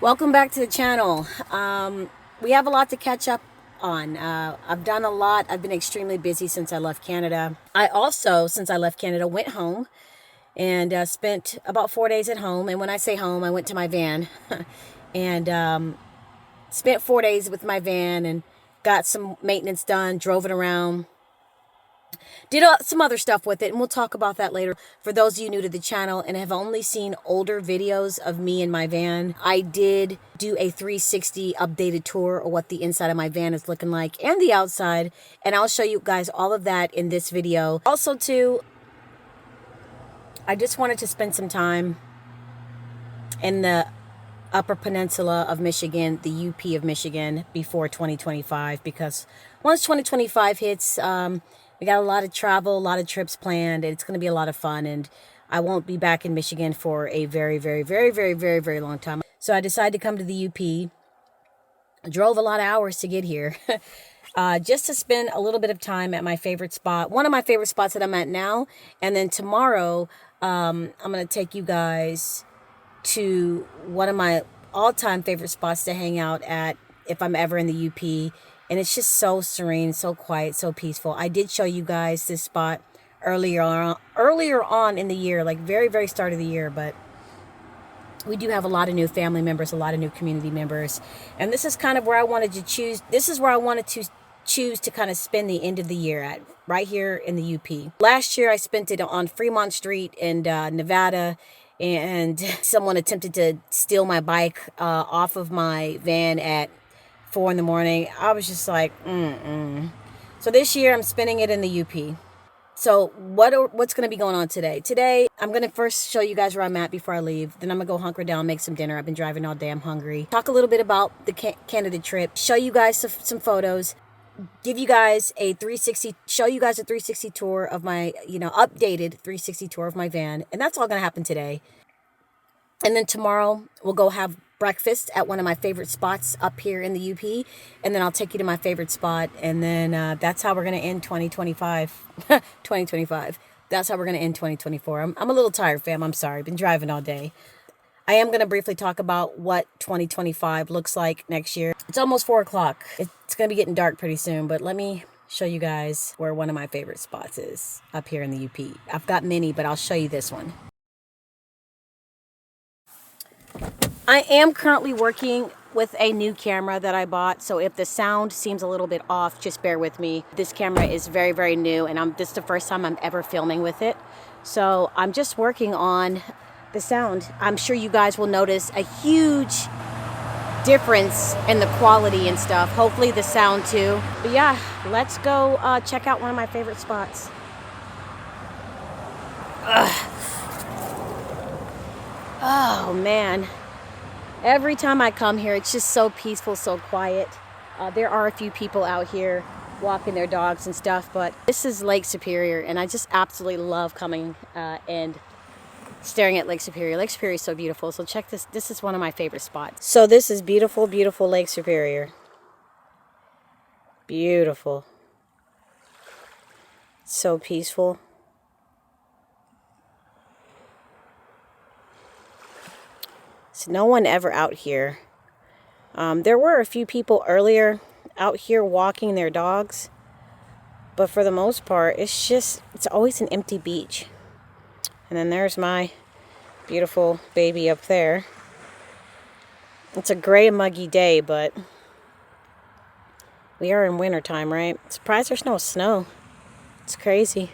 Welcome back to the channel. We have a lot to catch up on. I've done a lot. I've been extremely busy since I left Canada. I also, since I left Canada, went home and spent about 4 days at home. And when I say home, I went to my van and spent 4 days with my van and got some maintenance done, drove it around. Did some other stuff with it, and we'll talk about that later. For those of you new to the channel and have only seen older videos of me in my van, I did do a 360 updated tour of what the inside of my van is looking like and the outside, and I'll show you guys all of that in this video. Also, too, I just wanted to spend some time in the Upper Peninsula of Michigan, the UP of Michigan, before 2025, because once 2025 hits, we got a lot of travel, a lot of trips planned, and it's going to be a lot of fun, and I won't be back in Michigan for a very, very, very, very, very, very long time. So I decided to come to the UP. I drove a lot of hours to get here, just to spend a little bit of time at my favorite spot, one of my favorite spots that I'm at now, and then tomorrow, I'm going to take you guys to one of my all-time favorite spots to hang out at if I'm ever in the UP. And it's just so serene, so quiet, so peaceful. I did show you guys this spot earlier on in the year, like very, very start of the year. But we do have a lot of new family members, a lot of new community members. And this is kind of where I wanted to choose. This is where I wanted to choose to kind of spend the end of the year at, right here in the UP. Last year, I spent it on Fremont Street in Nevada. And someone attempted to steal my bike off of my van at 4 in the morning. I was just like, So this year I'm spending it in the UP. So what's going to be going on today? Today, I'm going to first show you guys where I'm at before I leave. Then I'm going to go hunker down, make some dinner. I've been driving all day. I'm hungry. Talk a little bit about the Canada trip. Show you guys some photos. Give you guys a 360, show you guys a 360 tour of my, updated 360 tour of my van. And that's all going to happen today. And then tomorrow we'll go have breakfast at one of my favorite spots up here in the UP. And then I'll take you to my favorite spot. And then that's how we're going to end 2025. 2025. That's how we're going to end 2024. I'm a little tired, fam. I'm sorry. Been driving all day. I am going to briefly talk about what 2025 looks like next year. It's almost 4 o'clock. It's going to be getting dark pretty soon. But let me show you guys where one of my favorite spots is up here in the UP. I've got many, but I'll show you this one. I am currently working with a new camera that I bought, so if the sound seems a little bit off, just bear with me. This camera is very, very new, and this is the first time I'm ever filming with it. So I'm just working on the sound. I'm sure you guys will notice a huge difference in the quality and stuff. Hopefully the sound too. But yeah, let's go check out one of my favorite spots. Oh man. Every time I come here, it's just so peaceful, so quiet. There are a few people out here walking their dogs and stuff, but this is Lake Superior, and I just absolutely love coming and staring at Lake Superior. Lake Superior is so beautiful, so check this. This is one of my favorite spots. So this is beautiful, beautiful Lake Superior. Beautiful. So peaceful. No one ever out here. There were a few people earlier out here walking their dogs, but for the most part, it's always an empty beach. And then there's my beautiful baby up there. It's a gray, muggy day, but we are in winter time, right? Surprised there's no snow. It's crazy.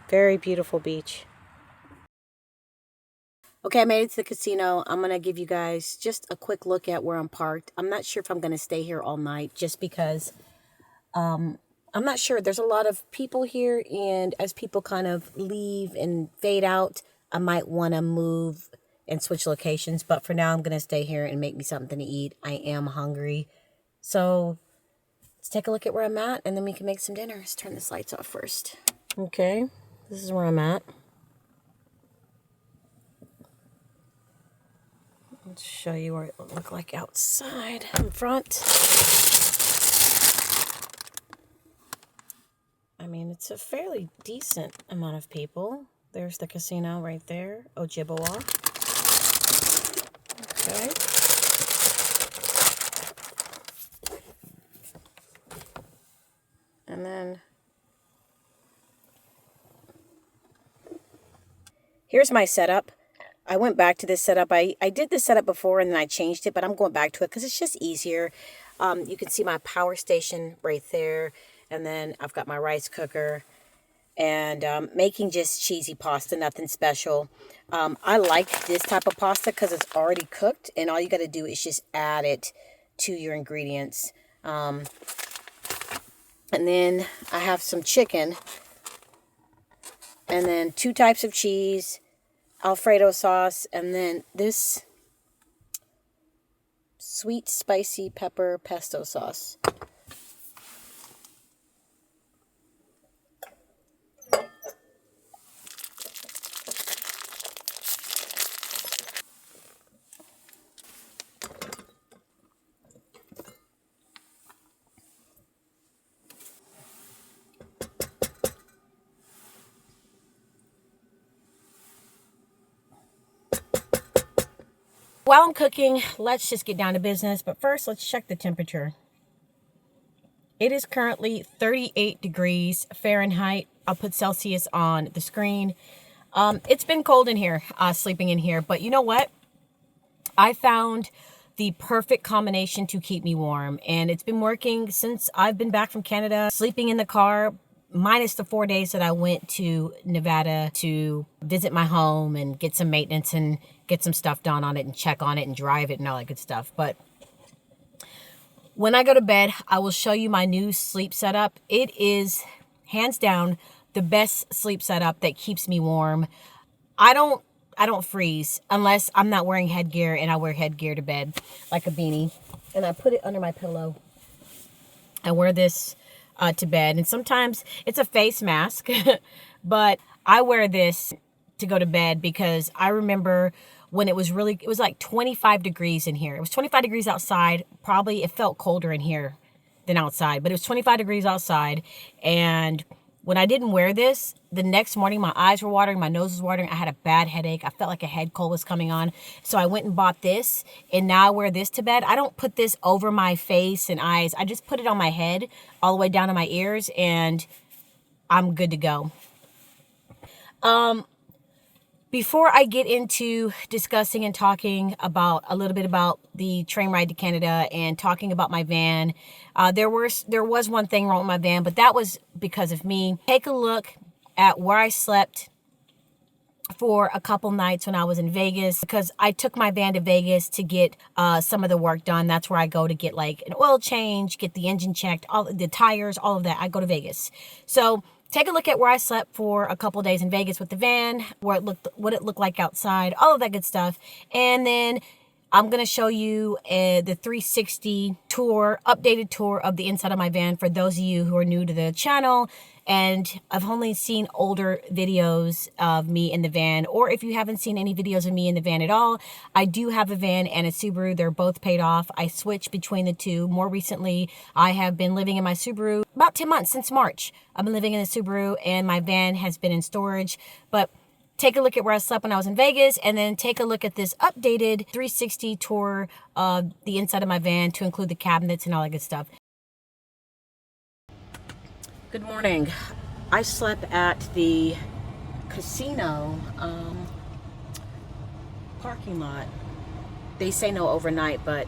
Very beautiful beach. Okay, I made it to the casino. I'm going to give you guys just a quick look at where I'm parked. I'm not sure if I'm going to stay here all night just because I'm not sure. There's a lot of people here, and as people kind of leave and fade out, I might want to move and switch locations. But for now, I'm going to stay here and make me something to eat. I am hungry. So let's take a look at where I'm at, and then we can make some dinner. Let's turn this lights off first. Okay, this is where I'm at. Let's show you what it will look like outside in front. I mean, it's a fairly decent amount of people. There's the casino right there, Ojibwa. Okay. And then here's my setup. I went back to this setup. I did this setup before and then I changed it, but I'm going back to it because it's just easier. You can see my power station right there. And then I've got my rice cooker and making just cheesy pasta, nothing special. I like this type of pasta because it's already cooked and all you got to do is just add it to your ingredients. And then I have some chicken and then 2 types of cheese, Alfredo sauce, and then this sweet spicy pepper pesto sauce. While I'm cooking, let's just get down to business. But first, let's check the temperature. It is currently 38 degrees Fahrenheit. I'll put Celsius on the screen. It's been cold in here, sleeping in here. But you know what? I found the perfect combination to keep me warm. And it's been working since I've been back from Canada. Sleeping in the car, minus the 4 days that I went to Nevada to visit my home and get some maintenance and get some stuff done on it and check on it and drive it and all that good stuff. But when I go to bed, I will show you my new sleep setup. It is hands down the best sleep setup that keeps me warm. I don't freeze unless I'm not wearing headgear, and I wear headgear to bed like a beanie. And I put it under my pillow. I wear this to bed, and sometimes it's a face mask, but I wear this to go to bed because I remember when it was like 25 degrees in here. It was 25 degrees outside. Probably it felt colder in here than outside, but it was 25 degrees outside. And when I didn't wear this, the next morning my eyes were watering, my nose was watering. I had a bad headache. I felt like a head cold was coming on. So I went and bought this, and now I wear this to bed. I don't put this over my face and eyes. I just put it on my head all the way down to my ears, and I'm good to go. Before I get into discussing and talking about a little bit about the train ride to Canada and talking about my van, there was one thing wrong with my van, but that was because of me. Take a look at where I slept for a couple nights when I was in Vegas, because I took my van to Vegas to get some of the work done. That's where I go to get like an oil change, get the engine checked, all the tires, all of that. I go to Vegas. So take a look at where I slept for a couple days in Vegas with the van, what it looked like outside, all of that good stuff. And then I'm going to show you the 360 tour, updated tour of the inside of my van for those of you who are new to the channel. And I've only seen older videos of me in the van, or if you haven't seen any videos of me in the van at all, I do have a van and a Subaru. They're both paid off. I switch between the two. More recently, I have been living in my Subaru about 10 months since March. I've been living in the Subaru and my van has been in storage. But take a look at where I slept when I was in Vegas, and then take a look at this updated 360 tour of the inside of my van to include the cabinets and all that good stuff. Good morning. I slept at the casino parking lot. They say no overnight, but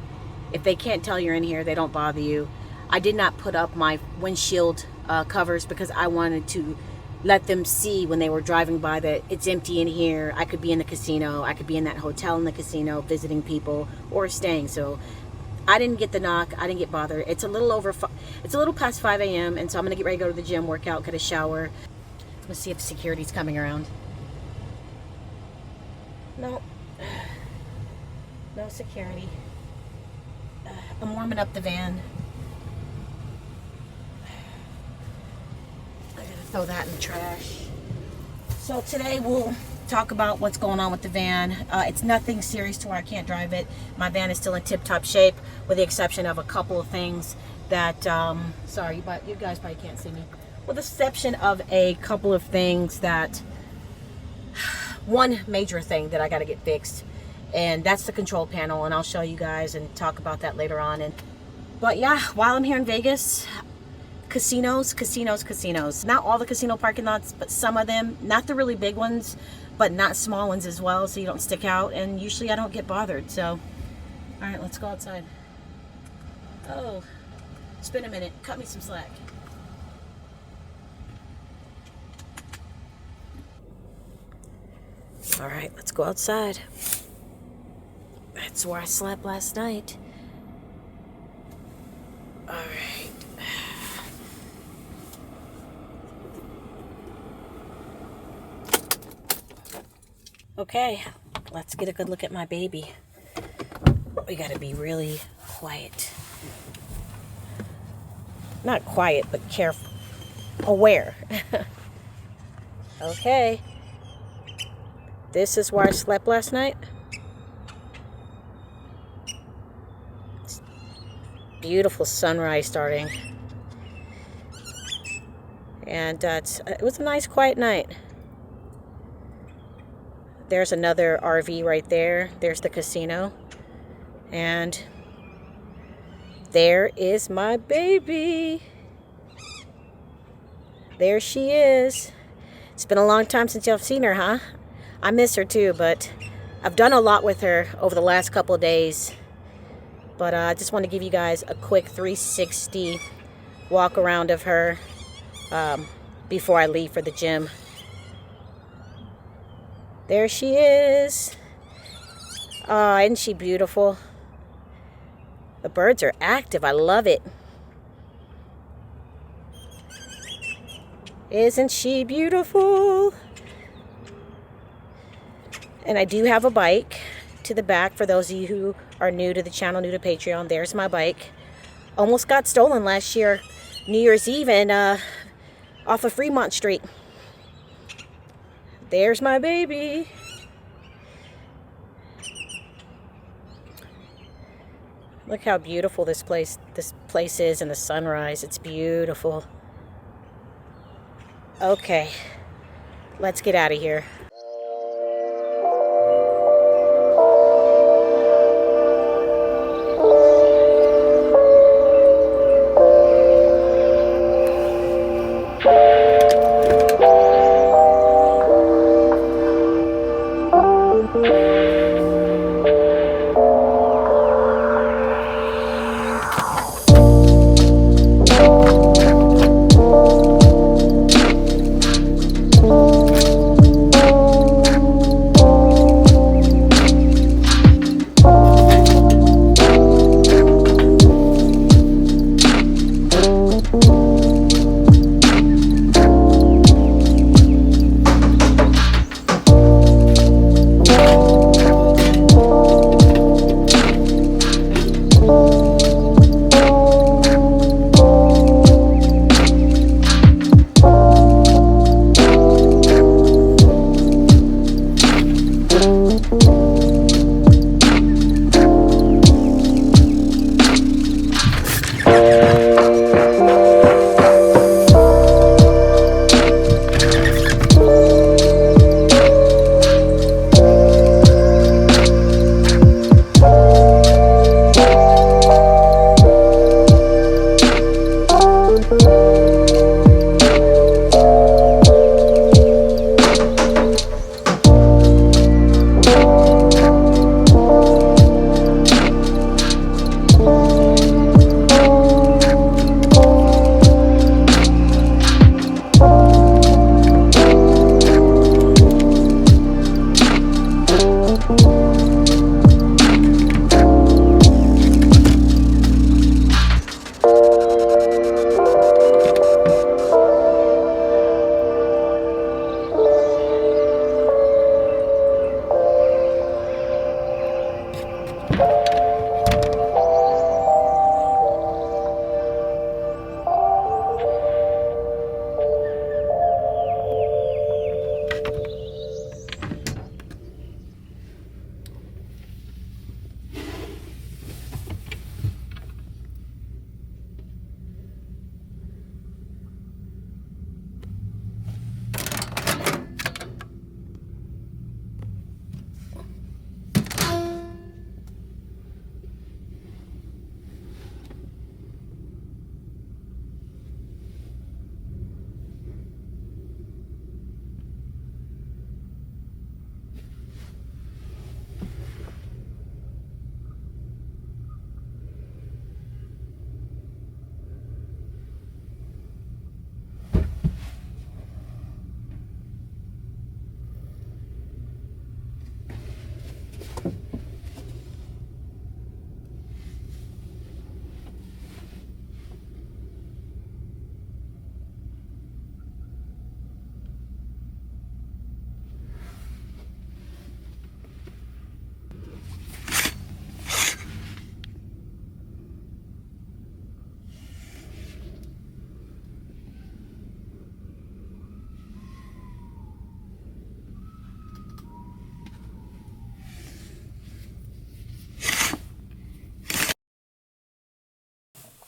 if they can't tell you're in here, they don't bother you. I did not put up my windshield covers because I wanted to let them see when they were driving by that it's empty in here. I could be in the casino. I could be in that hotel in the casino visiting people or staying. So I didn't get the knock. I didn't get bothered. It's a little past 5 a.m. and so I'm gonna get ready to go to the gym, work out, get a shower. Let's see if security's coming around. No security. I'm warming up the van. I gotta throw that in the trash. So today we'll talk about what's going on with the van. It's nothing serious to where I can't drive it. My van is still in tip-top shape, with the exception of a couple of things that, sorry, but you guys probably can't see me. With the exception of a couple of things that, one major thing that I got to get fixed, And that's the control panel, and I'll show you guys and talk about that later on. But yeah, while I'm here in Vegas, casinos. Not all the casino parking lots, but some of them. Not the really big ones, but not small ones as well, so you don't stick out. And usually I don't get bothered. So, all right, let's go outside. Oh, it's been a minute. Cut me some slack. All right, let's go outside. That's where I slept last night. All right. Okay, let's get a good look at my baby. We gotta be really quiet. Not quiet, but careful. Aware. Okay. This is where I slept last night. It's beautiful sunrise starting. And it was a nice quiet night. There's another RV right there. There's the casino. And there is my baby. There she is. It's been a long time since y'all have seen her, huh? I miss her too, but I've done a lot with her over the last couple of days. But I just want to give you guys a quick 360 walk around of her before I leave for the gym. There she is. Oh, isn't she beautiful? The birds are active. I love it. Isn't she beautiful? And I do have a bike to the back for those of you who are new to the channel, new to Patreon. There's my bike. Almost got stolen last year, New Year's Eve, and off of Fremont Street. There's my baby. Look how beautiful this place is in the sunrise. It's beautiful. Okay, let's get out of here.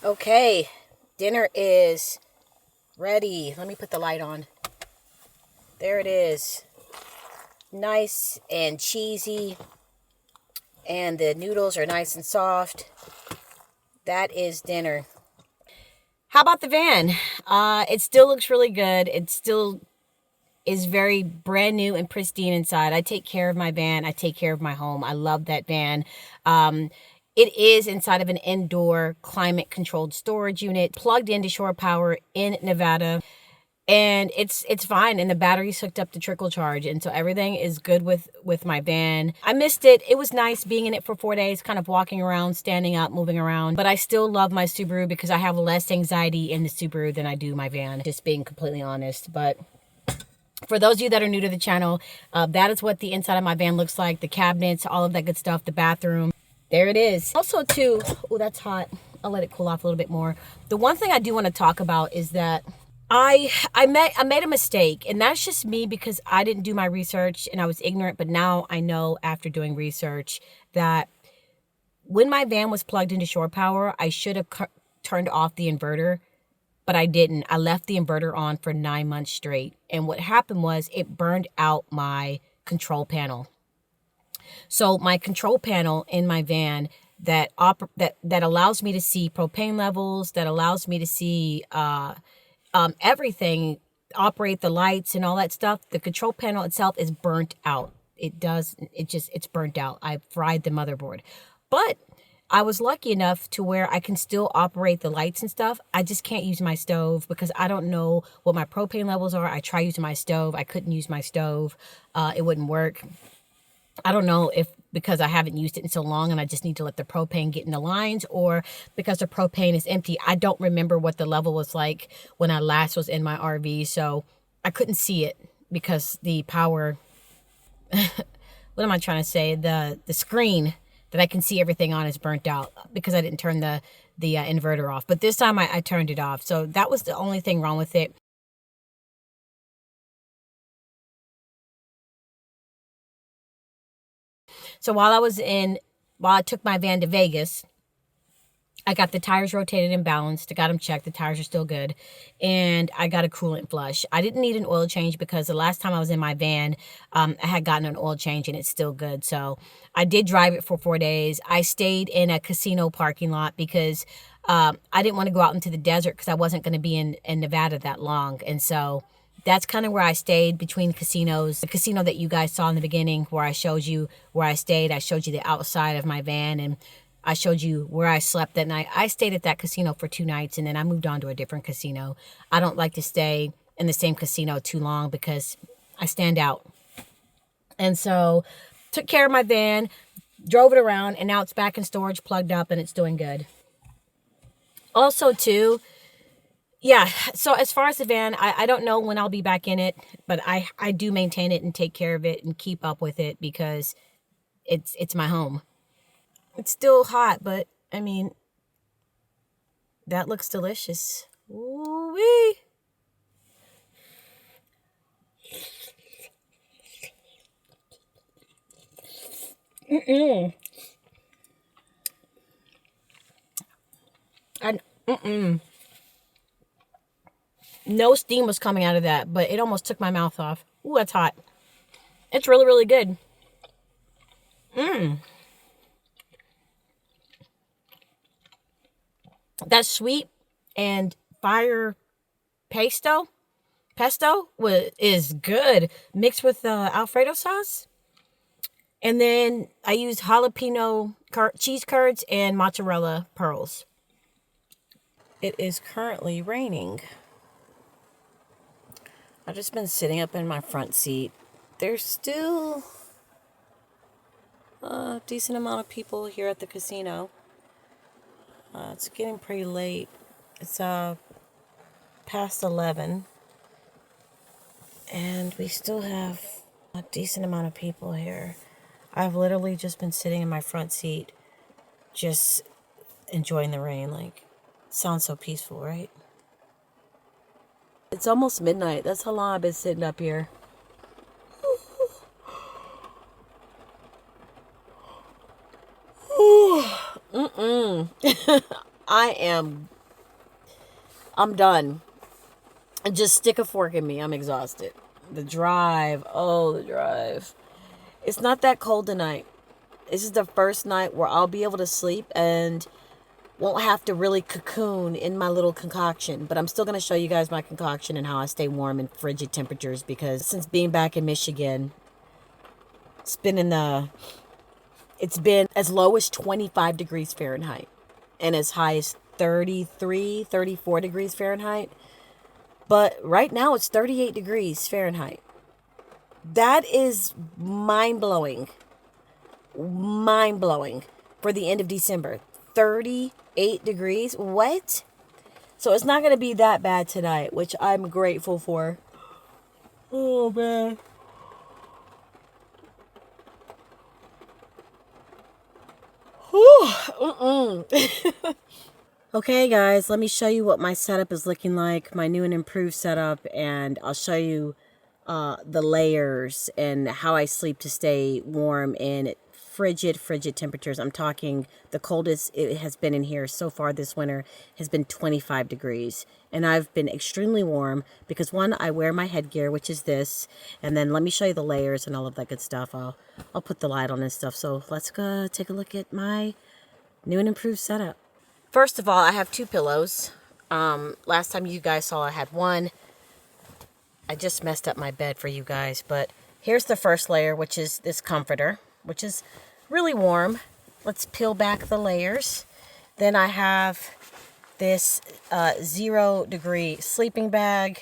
Okay, dinner is ready. Let me put the light on. There it is. Nice and cheesy. And the noodles are nice and soft. That is dinner. How about the van? It still looks really good. It still is very brand new and pristine inside. I take care of my van. I take care of my home. I love that van. It is inside of an indoor climate controlled storage unit plugged into shore power in Nevada. And it's fine, and the battery's hooked up to trickle charge, and so everything is good with my van. I missed it. It was nice being in it for 4 days, kind of walking around, standing up, moving around. But I still love my Subaru because I have less anxiety in the Subaru than I do my van, just being completely honest. But for those of you that are new to the channel, that is what the inside of my van looks like. The cabinets, all of that good stuff, the bathroom. There it is. Also too, oh, that's hot. I'll let it cool off a little bit more. The one thing I do want to talk about is that I made a mistake, and that's just me because I didn't do my research and I was ignorant. But now I know after doing research that when my van was plugged into shore power, I should have turned off the inverter, but I didn't. I left the inverter on for 9 months straight. And what happened was it burned out my control panel. So my control panel in my van that allows me to see propane levels, that allows me to see everything, operate the lights and all that stuff. The control panel itself is burnt out. It's burnt out. I fried the motherboard. But I was lucky enough to where I can still operate the lights and stuff. I just can't use my stove because I don't know what my propane levels are. I try using my stove. I couldn't use my stove. It wouldn't work. I don't know if because I haven't used it in so long and I just need to let the propane get in the lines, or because the propane is empty. I don't remember what the level was like when I last was in my RV, so I couldn't see it because the power, what am I trying to say? The screen that I can see everything on is burnt out because I didn't turn the inverter off. But this time I turned it off, so that was the only thing wrong with it. So while I took my van to Vegas, I got the tires rotated and balanced. I got them checked. The tires are still good. And I got a coolant flush. I didn't need an oil change because the last time I was in my van, I had gotten an oil change and it's still good. So I did drive it for 4 days. I stayed in a casino parking lot because I didn't want to go out into the desert because I wasn't going to be in Nevada that long. And so that's kind of where I stayed between casinos. The casino that you guys saw in the beginning where I showed you where I stayed. I showed you the outside of my van and I showed you where I slept that night. I stayed at that casino for 2 nights and then I moved on to a different casino. I don't like to stay in the same casino too long because I stand out. And so took care of my van, drove it around, and now it's back in storage, plugged up, and it's doing good. Also too, yeah, so as far as the van, I don't know when I'll be back in it, but I do maintain it and take care of it and keep up with it because it's my home. It's still hot, but I mean, that looks delicious. Ooh-wee. Mm-mm. Mm-mm. No steam was coming out of that, but it almost took my mouth off. Ooh, that's hot. It's really, really good. That sweet and fire pesto is good mixed with Alfredo sauce. And then I used jalapeno cheese curds and mozzarella pearls. It is currently raining. I've just been sitting up in my front seat. There's still a decent amount of people here at the casino. It's getting pretty late. It's past 11. And we still have a decent amount of people here. I've literally just been sitting in my front seat, just enjoying the rain. Like, sounds so peaceful, right? It's almost midnight. That's how long I've been sitting up here. I am I'm done. Just stick a fork in me. I'm exhausted. The drive. Oh, the drive. It's not that cold tonight. This is the first night where I'll be able to sleep and won't have to really cocoon in my little concoction. But I'm still going to show you guys my concoction and how I stay warm in frigid temperatures, because since being back in Michigan, it's been as low as 25 degrees Fahrenheit and as high as 33, 34 degrees Fahrenheit. But right now it's 38 degrees Fahrenheit. That is mind-blowing. Mind-blowing for the end of December. 38 degrees? What? So it's not going to be that bad tonight, which I'm grateful for. Oh, man. Okay, guys, let me show you what my setup is looking like, my new and improved setup, and I'll show you the layers and how I sleep to stay warm in frigid temperatures. I'm talking the coldest it has been in here so far this winter has been 25 degrees. And I've been extremely warm because, one, I wear my headgear, which is this. And then let me show you the layers and all of that good stuff. I'll put the light on and stuff. So let's go take a look at my new and improved setup. First of all, I have two pillows. Last time you guys saw I had one. I just messed up my bed for you guys, but here's the first layer, which is this comforter, which is really warm. Let's peel back the layers. Then I have this 0 degree sleeping bag.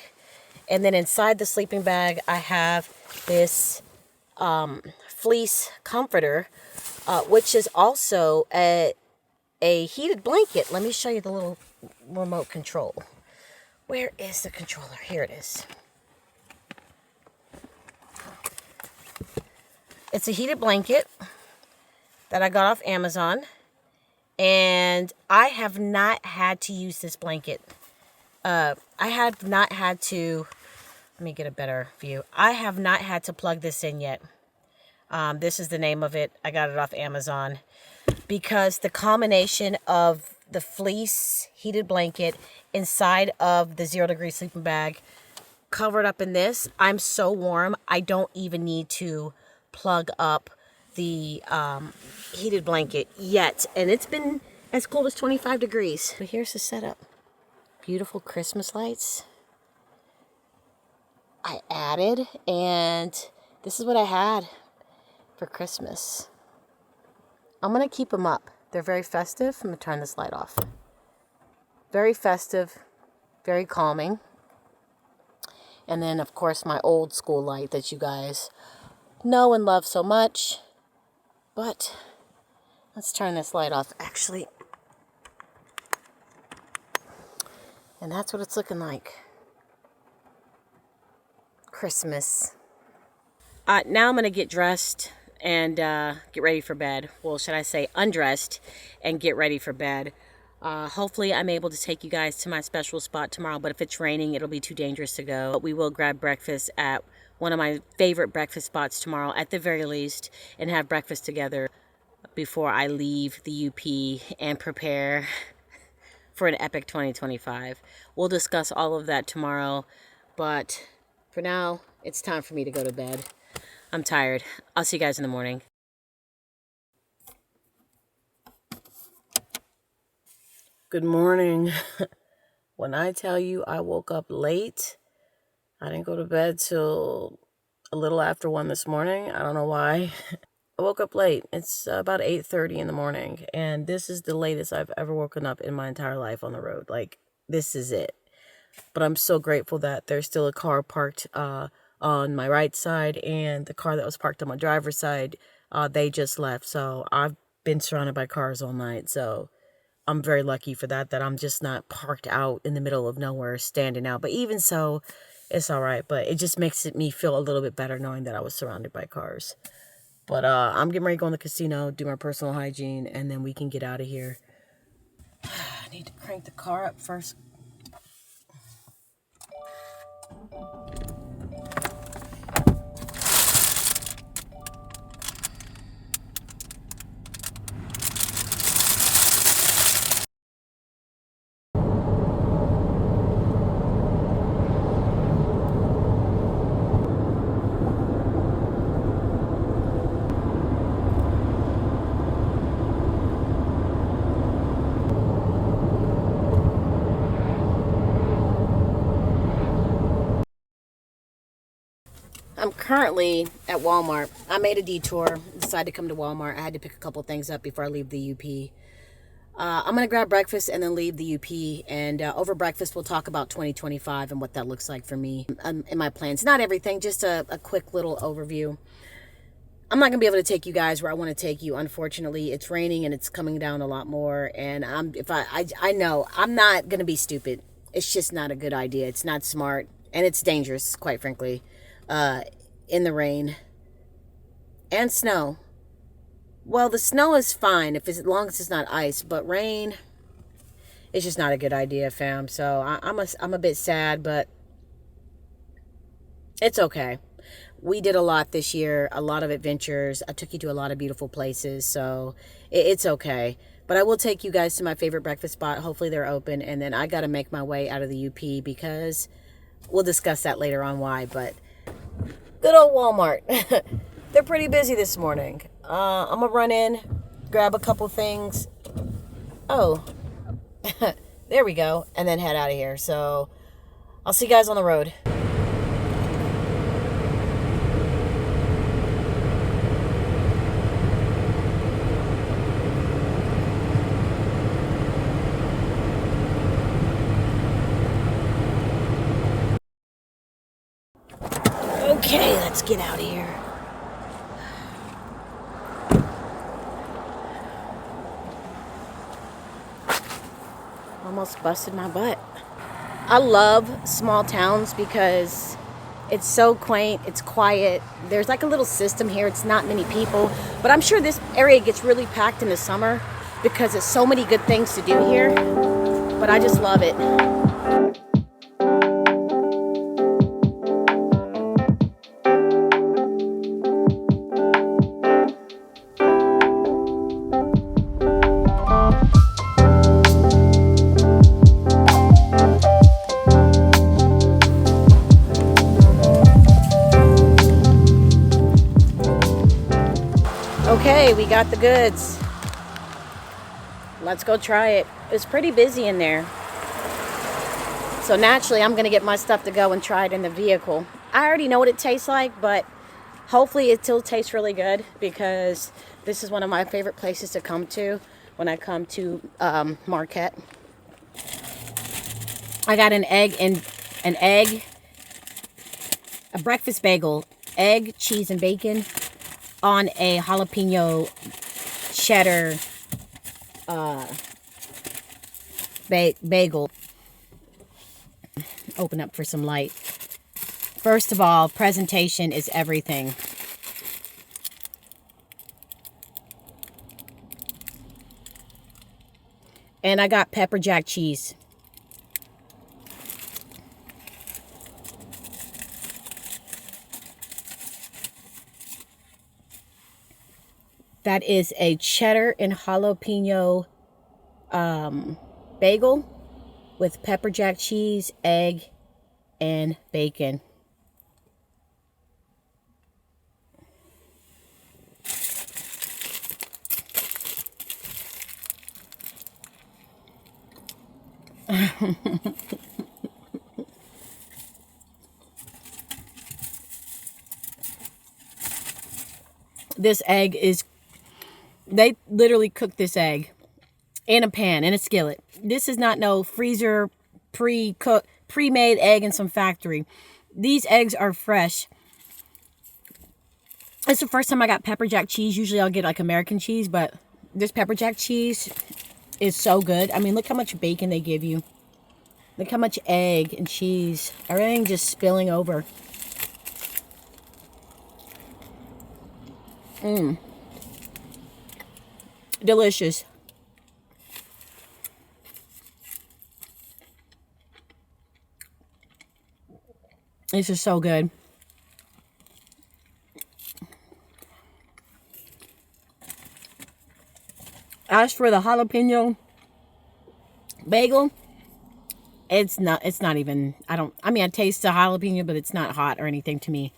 And then inside the sleeping bag, I have this fleece comforter, which is also a heated blanket. Let me show you the little remote control. Where is the controller? Here it is. It's a heated blanket that I got off Amazon, and I have not had to use this blanket. I have not had to, let me get a better view. I have not had to plug this in yet. This is the name of it. I got it off Amazon because the combination of the fleece heated blanket inside of the 0 degree sleeping bag covered up in this, I'm so warm, I don't even need to plug up the heated blanket yet. And it's been as cold as 25 degrees. But here's the setup. Beautiful Christmas lights I added, and this is what I had for Christmas. I'm going to keep them up. They're very festive. I'm going to turn this light off. Very festive, very calming. And then, of course, my old school light that you guys know and love so much. But let's turn this light off, actually. And that's what it's looking like. Christmas. Now I'm going to get dressed and get ready for bed. Well, should I say undressed and get ready for bed. Hopefully I'm able to take you guys to my special spot tomorrow, but if it's raining, it'll be too dangerous to go. But we will grab breakfast at one of my favorite breakfast spots tomorrow, at the very least, and have breakfast together before I leave the UP and prepare for an epic 2025. We'll discuss all of that tomorrow, but for now, it's time for me to go to bed. I'm tired. I'll see you guys in the morning. Good morning. When I tell you I woke up late, I didn't go to bed till a little after 1 this morning. I don't know why. I woke up late. It's about 8:30 in the morning, and this is the latest I've ever woken up in my entire life on the road. Like, this is it. But I'm so grateful that there's still a car parked on my right side, and the car that was parked on my driver's side, they just left. So I've been surrounded by cars all night, so I'm very lucky for that I'm just not parked out in the middle of nowhere standing out. But even so, it's all right. But it just makes me feel a little bit better knowing that I was surrounded by cars. But I'm getting ready to go in the casino, do my personal hygiene, and then we can get out of here. I need to crank the car up first. I'm currently at Walmart. I made a detour, decided to come to Walmart. I had to pick a couple things up before I leave the UP. I'm going to grab breakfast and then leave the UP. And over breakfast, we'll talk about 2025 and what that looks like for me and my plans. Not everything, just a quick little overview. I'm not going to be able to take you guys where I want to take you. Unfortunately, it's raining and it's coming down a lot more. And I know I'm not going to be stupid. It's just not a good idea. It's not smart. And it's dangerous, quite frankly, in the rain and snow. Well, the snow is fine as long as it's not ice, but rain, it's just not a good idea, fam. So I'm a bit sad, but it's okay. We did a lot this year, a lot of adventures. I took you to a lot of beautiful places, so it's okay. But I will take you guys to my favorite breakfast spot. Hopefully they're open, and then I got to make my way out of the UP because we'll discuss that later on why. But good old Walmart. They're pretty busy this morning. I'm going to run in, grab a couple things. Oh, there we go. And then head out of here. So I'll see you guys on the road. Okay, let's get out of here. Almost busted my butt. I love small towns because it's so quaint, it's quiet. There's like a little system here. It's not many people, but I'm sure this area gets really packed in the summer because there's so many good things to do here. But I just love it. Okay, we got the goods. Let's go try it. It's pretty busy in there. So naturally, I'm going to get my stuff to go and try it in the vehicle. I already know what it tastes like, but hopefully it still tastes really good because this is one of my favorite places to come to when I come to Marquette. I got a breakfast bagel, egg, cheese, and bacon on a jalapeno cheddar bagel. Open up for some light. First of all, presentation is everything. And I got pepper jack cheese. That is a cheddar and jalapeno bagel with pepper jack cheese, egg, and bacon. This egg is... They literally cooked this egg in a pan, in a skillet. This is not no freezer, pre-cooked, pre-made egg in some factory. These eggs are fresh. It's the first time I got pepper jack cheese. Usually I'll get like American cheese, but this pepper jack cheese is so good. I mean, look how much bacon they give you. Look how much egg and cheese. Everything just spilling over. Mmm. Delicious. This is so good. As for the jalapeno bagel, it's not even, I mean, I taste the jalapeno, but it's not hot or anything to me.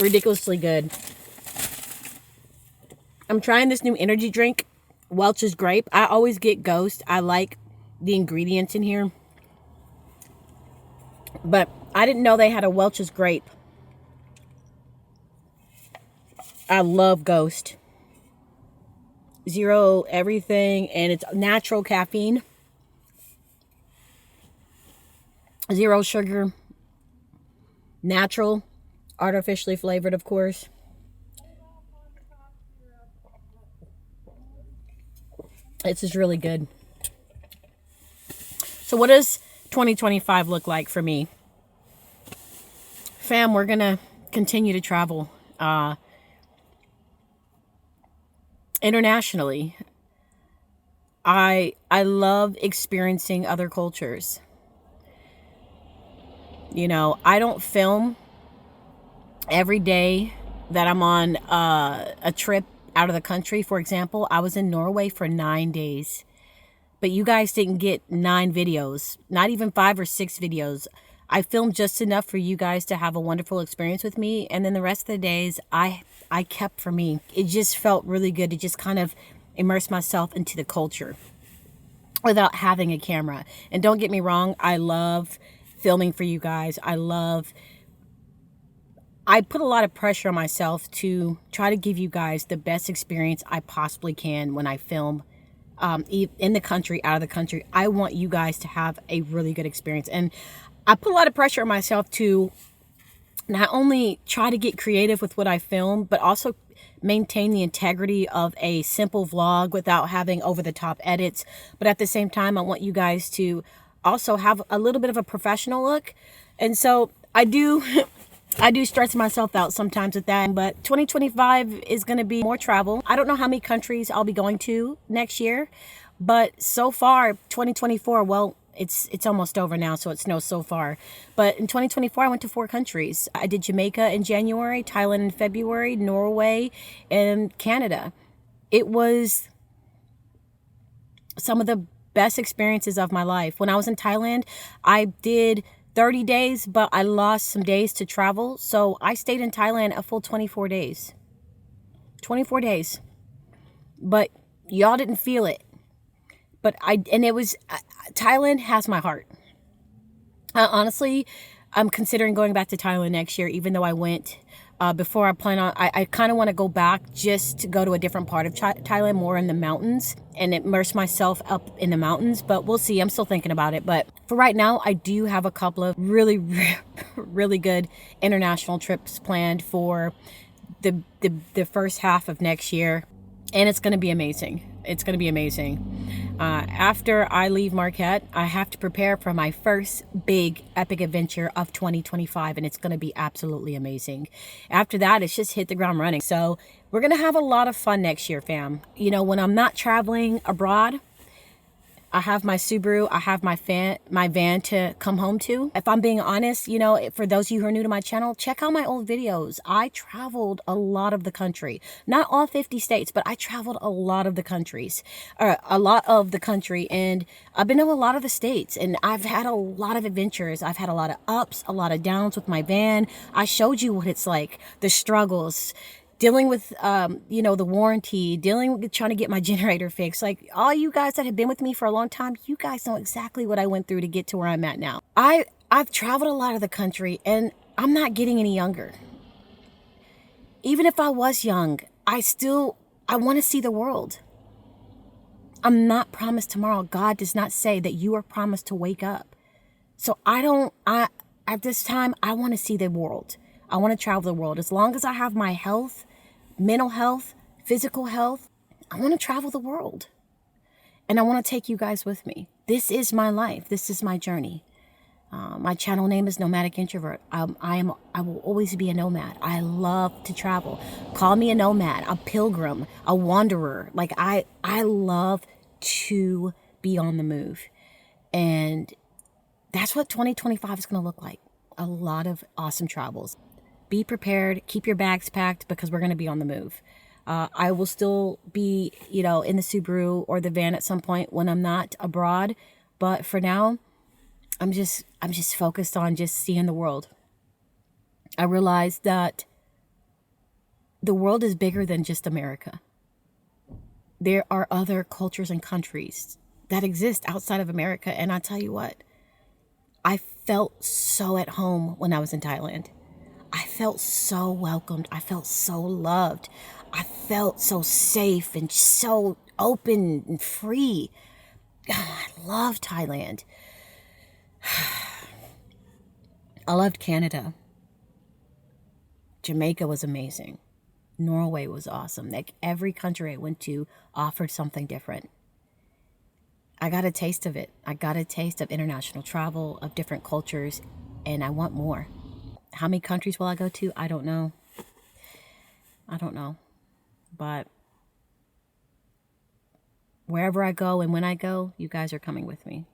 Ridiculously good. I'm trying this new energy drink, Welch's Grape. I always get Ghost. I like the ingredients in here. But I didn't know they had a Welch's Grape. I love Ghost. Zero everything, and it's natural caffeine. Zero sugar. Natural. Artificially flavored, of course. This is really good. So what does 2025 look like for me? Fam, we're going to continue to travel internationally. I love experiencing other cultures. You know, I don't film every day that I'm on a trip out of the country. For example, I was in Norway for 9 days. But you guys didn't get 9 videos, not even 5 or 6 videos. I filmed just enough for you guys to have a wonderful experience with me. And then the rest of the days, I kept for me. It just felt really good to just kind of immerse myself into the culture without having a camera. And don't get me wrong, I love filming for you guys. I put a lot of pressure on myself to try to give you guys the best experience I possibly can when I film in the country, out of the country. I want you guys to have a really good experience. And I put a lot of pressure on myself to not only try to get creative with what I film, but also maintain the integrity of a simple vlog without having over-the-top edits. But at the same time, I want you guys to also have a little bit of a professional look. And so I do stress myself out sometimes with that, but 2025 is going to be more travel. I don't know how many countries I'll be going to next year, but so far, 2024, well, it's almost over now, so it's no so far. But in 2024, I went to 4 countries. I did Jamaica in January, Thailand in February, Norway, and Canada. It was some of the best experiences of my life. When I was in Thailand, I did 30 days, but I lost some days to travel. So I stayed in Thailand a full 24 days. 24 days. But y'all didn't feel it. But Thailand has my heart. Honestly, I'm considering going back to Thailand next year, even though I went before. I kind of want to go back just to go to a different part of Thailand, more in the mountains, and immerse myself up in the mountains. But we'll see. I'm still thinking about it. But for right now, I do have a couple of really, really good international trips planned for the first half of next year. And it's going to be amazing. It's going to be amazing. After I leave Marquette, I have to prepare for my first big epic adventure of 2025, and it's going to be absolutely amazing. After that, it's just hit the ground running. So we're going to have a lot of fun next year, fam. You know, when I'm not traveling abroad, I have my Subaru, I have my van to come home to. If I'm being honest, you know, for those of you who are new to my channel, check out my old videos. I traveled a lot of the country. Not all 50 states, but I traveled a lot of the countries. And I've been to a lot of the states, and I've had a lot of adventures. I've had a lot of ups, a lot of downs with my van. I showed you what it's like, the struggles, dealing with, the warranty, dealing with trying to get my generator fixed. Like, all you guys that have been with me for a long time, you guys know exactly what I went through to get to where I'm at now. I've traveled a lot of the country, and I'm not getting any younger. Even if I was young, I want to see the world. I'm not promised tomorrow. God does not say that you are promised to wake up. So at this time, I want to see the world. I want to travel the world. As long as I have my health, mental health, physical health, I want to travel the world. And I want to take you guys with me. This is my life. This is my journey. My channel name is Nomadic Introvert. I will always be a nomad. I love to travel. Call me a nomad, a pilgrim, a wanderer. Like, I love to be on the move. And that's what 2025 is going to look like. A lot of awesome travels. Be prepared. Keep your bags packed, because we're going to be on the move. I will still be, in the Subaru or the van at some point when I'm not abroad. But for now, I'm just focused on just seeing the world. I realized that the world is bigger than just America. There are other cultures and countries that exist outside of America. And I tell you what, I felt so at home when I was in Thailand. I felt so welcomed. I felt so loved. I felt so safe and so open and free. God, I love Thailand. I loved Canada. Jamaica was amazing. Norway was awesome. Like every country I went to offered something different. I got a taste of it. I got a taste of international travel, of different cultures, and I want more. How many countries will I go to? I don't know. But wherever I go and when I go, you guys are coming with me.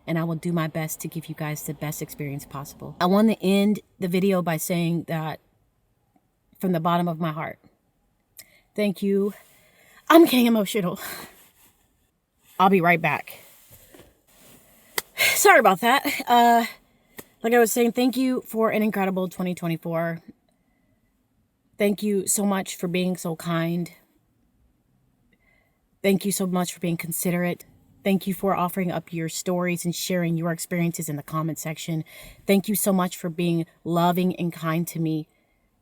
And I will do my best to give you guys the best experience possible. I want to end the video by saying that from the bottom of my heart, thank you. I'm getting emotional. I'll be right back. Sorry about that. Like I was saying, thank you for an incredible 2024. Thank you so much for being so kind. Thank you so much for being considerate. Thank you for offering up your stories and sharing your experiences in the comment section. Thank you so much for being loving and kind to me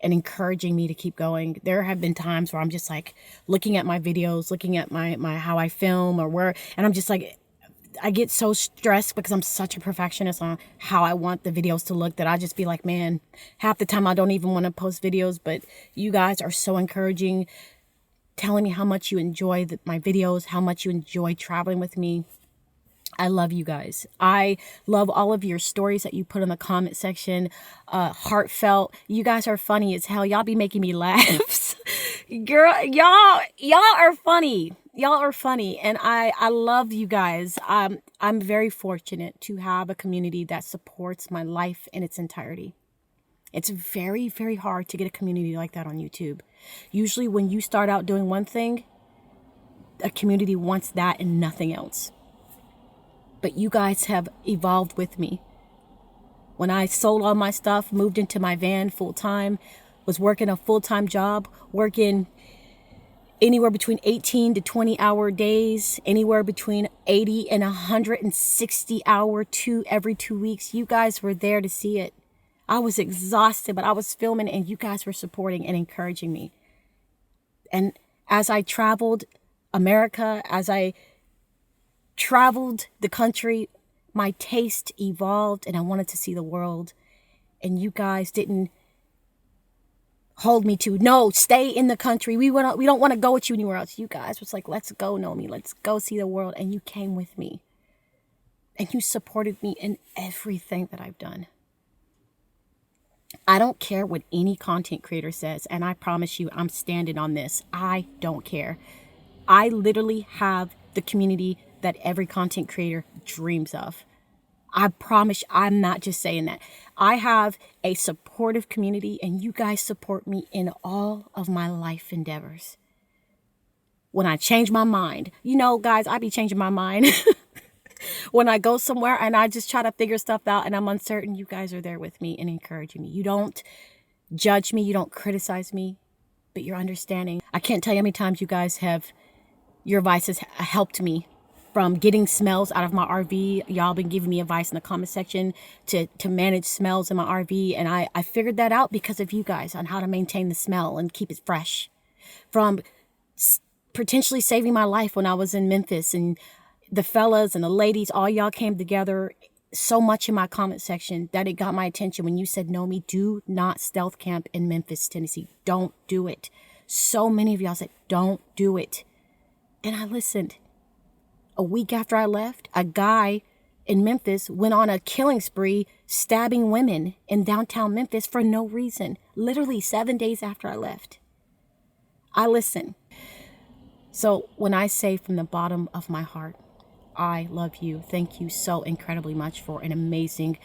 and encouraging me to keep going. There have been times where I'm just like looking at my videos, looking at my how I film or where, and I'm just like, I get so stressed because I'm such a perfectionist on how I want the videos to look that I just be like, man, half the time I don't even want to post videos, but you guys are so encouraging, telling me how much you enjoy my videos, how much you enjoy traveling with me. I love you guys. I love all of your stories that you put in the comment section. Heartfelt. You guys are funny as hell. Y'all be making me laugh. Girl, y'all are funny. Y'all are funny. And I love you guys. I'm very fortunate to have a community that supports my life in its entirety. It's very, very hard to get a community like that on YouTube. Usually when you start out doing one thing, a community wants that and nothing else. But you guys have evolved with me. When I sold all my stuff, moved into my van full-time, was working a full-time job, working anywhere between 18 to 20-hour days, anywhere between 80 and 160 hour every 2 weeks. You guys were there to see it. I was exhausted, but I was filming and you guys were supporting and encouraging me. And as I traveled America, as I traveled the country, my taste evolved and I wanted to see the world. And you guys didn't hold me to, no, stay in the country. We don't want to go with you anywhere else. You guys was like, let's go, Nomi. Let's go see the world. And you came with me. And you supported me in everything that I've done. I don't care what any content creator says. And I promise you, I'm standing on this. I don't care. I literally have the community that every content creator dreams of. I promise I'm not just saying that. I have a supportive community and you guys support me in all of my life endeavors. When I change my mind, you know, guys, I be changing my mind. When I go somewhere and I just try to figure stuff out and I'm uncertain, you guys are there with me and encouraging me. You don't judge me. You don't criticize me, but you're understanding. I can't tell you how many times you guys your advice has helped me. From getting smells out of my RV, y'all been giving me advice in the comment section to manage smells in my RV. And I figured that out because of you guys on how to maintain the smell and keep it fresh. From potentially saving my life when I was in Memphis, and the fellas and the ladies, all y'all came together so much in my comment section that it got my attention when you said, Nomi, do not stealth camp in Memphis, Tennessee. Don't do it. So many of y'all said, don't do it. And I listened. A week after I left, a guy in Memphis went on a killing spree, stabbing women in downtown Memphis for no reason. Literally 7 days after I left. I listened. So when I say from the bottom of my heart, I love you. Thank you so incredibly much for an amazing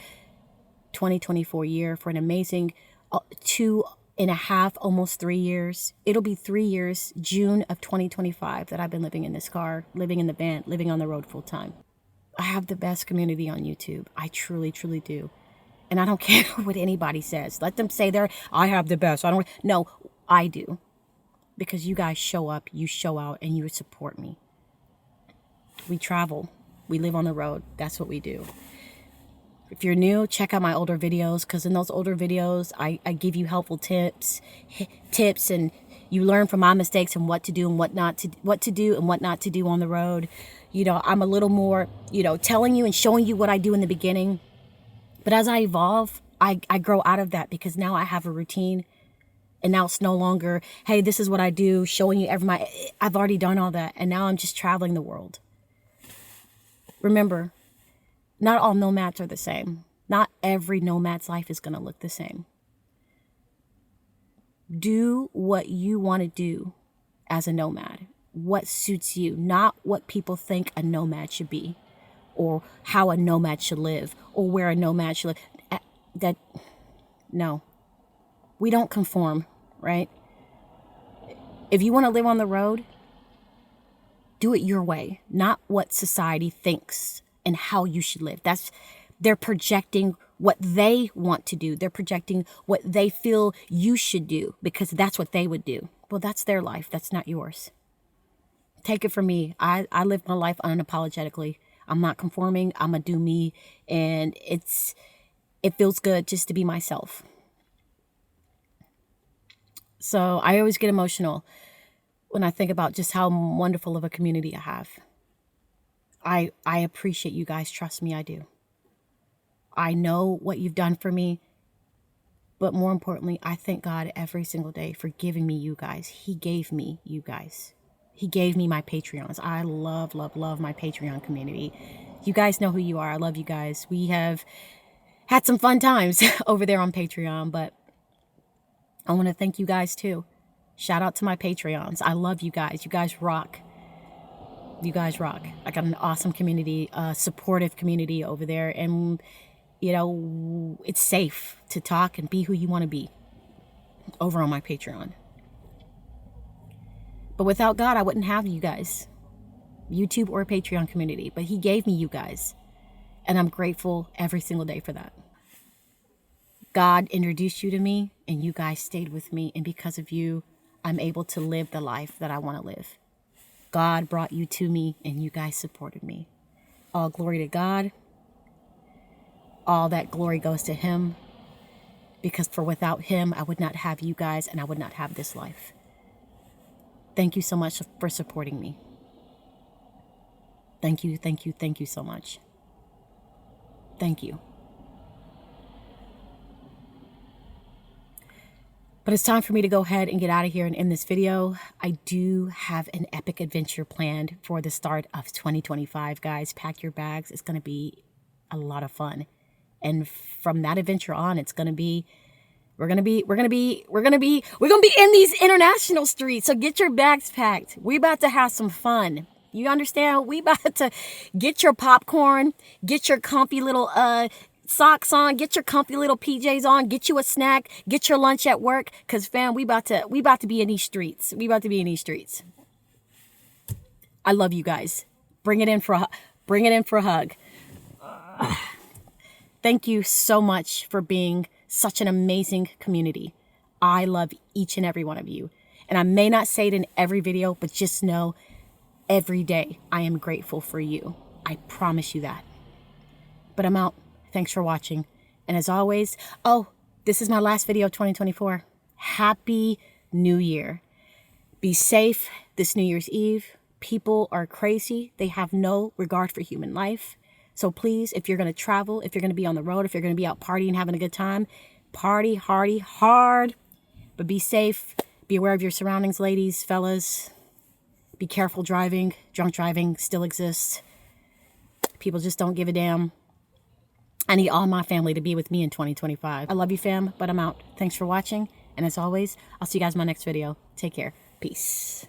2024 year, for an amazing 2.5, almost 3 years. It'll be 3 years, June of 2025, that I've been living in this car, living in the van, living on the road full time. I have the best community on YouTube. I truly, truly do. And I don't care what anybody says. Let them say I have the best. No, I do. Because you guys show up, you show out, and you support me. We travel. We live on the road. That's what we do. If you're new, check out my older videos, because in those older videos, I give you helpful tips, and you learn from my mistakes and what to do and what not to do on the road. You know, I'm a little more, telling you and showing you what I do in the beginning. But as I evolve, I grow out of that, because now I have a routine. And now it's no longer, hey, this is what I do, showing you I've already done all that. And now I'm just traveling the world. Remember, not all nomads are the same. Not every nomad's life is going to look the same. Do what you want to do as a nomad. What suits you, not what people think a nomad should be, or how a nomad should live, or where a nomad should live. No. We don't conform, right? If you want to live on the road, do it your way, not what society thinks and how you should live. They're projecting what they want to do. They're projecting what they feel you should do, because that's what they would do. Well, that's their life. That's not yours. Take it from me. I live my life unapologetically. I'm not conforming. I'm going to do me. And it feels good just to be myself. So I always get emotional when I think about just how wonderful of a community I have. I appreciate you guys. Trust me, I do. I know what you've done for me. But more importantly, I thank God every single day for giving me you guys. He gave me you guys. He gave me my Patreons. I love, love, love my Patreon community. You guys know who you are. I love you guys. We have had some fun times over there on Patreon, but I want to thank you guys too. Shout out to my Patreons. I love you guys. You guys rock. You guys rock. I got an awesome community, supportive community over there. And, it's safe to talk and be who you want to be over on my Patreon. But without God, I wouldn't have you guys, YouTube or Patreon community. But He gave me you guys. And I'm grateful every single day for that. God introduced you to me, and you guys stayed with me. And because of you, I'm able to live the life that I want to live. God brought you to me, and you guys supported me. All glory to God. All that glory goes to Him. Because without Him, I would not have you guys, and I would not have this life. Thank you so much for supporting me. Thank you, thank you, thank you so much. Thank you. But it's time for me to go ahead and get out of here and end this video. I do have an epic adventure planned for the start of 2025, guys. Pack your bags. It's going to be a lot of fun. And from that adventure on, it's going to be, we're going to be in these international streets. So get your bags packed. We about to have some fun. You understand? We about to get your popcorn, get your comfy little, socks on, get your comfy little PJs on, get you a snack, get your lunch at work, because fam, we about to be in these streets. We about to be in these streets. I love you guys. Bring it in for a hug. Thank you so much for being such an amazing community. I love each and every one of you. And I may not say it in every video, but just know every day I am grateful for you. I promise you that. But I'm out. Thanks for watching. And as always, this is my last video of 2024. Happy New Year. Be safe this New Year's Eve. People are crazy. They have no regard for human life. So please, if you're going to travel, if you're going to be on the road, if you're going to be out partying, having a good time, party hard. But be safe. Be aware of your surroundings, ladies, fellas. Be careful driving. Drunk driving still exists. People just don't give a damn. I need all my family to be with me in 2025. I love you, fam, but I'm out. Thanks for watching. And as always, I'll see you guys in my next video. Take care. Peace.